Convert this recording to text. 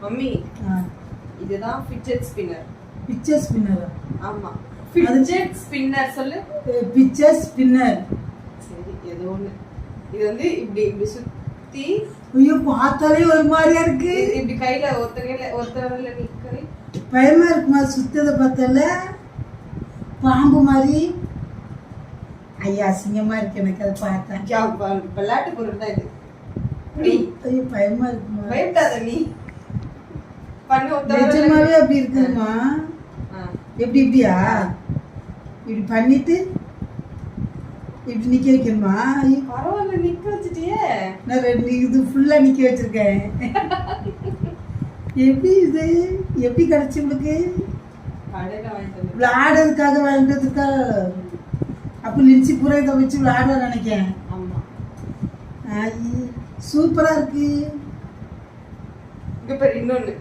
Mummy இதுதான் fidget spinner. Picture spinner. ஆமா, fidget spinner சொல்லு. Picture spinner. சரி, ஏதோ ஒண்ணு. இது வந்து இப்படி இப்படி சுத்தி. ஐயோ, பார்த்தாலே ஒரு மாதிரியா இருக்கு. இப்படி கையில ஒருத்தரல நிக்கறே. பயமா இருக்குமா சுத்தத பார்த்தால? பாம்பு மாதிரி. ஐயா, அசிங்கமா இருக்கு எனக்கு அதை பார்த்தா. விளையாட்டு பொருள் தான் இது. ஐயோ, பயமா இருக்குமா? பயப்படாத நீ. நிஜமாவே அப்படி இருக்குமா? எப்படி இப்படியா? இப்படி பண்ணிட்டு இப்படி நிக்க வைக்கணுமா? பரவாயில்ல, நிக்க வச்சுட்டியே. நான் இது ஃபுல்லா நிக்க வச்சிருக்கேன். எப்படி இது எப்படி கிடைச்சு உங்களுக்கு? விளையாடுறதுக்காக விளையாடுறதுக்கா? அப்ப லின்சி பூரா இதை வச்சு விளையாட நினைக்கேன். சூப்பரா இருக்கு. இங்க பாரு இன்னொன்னு.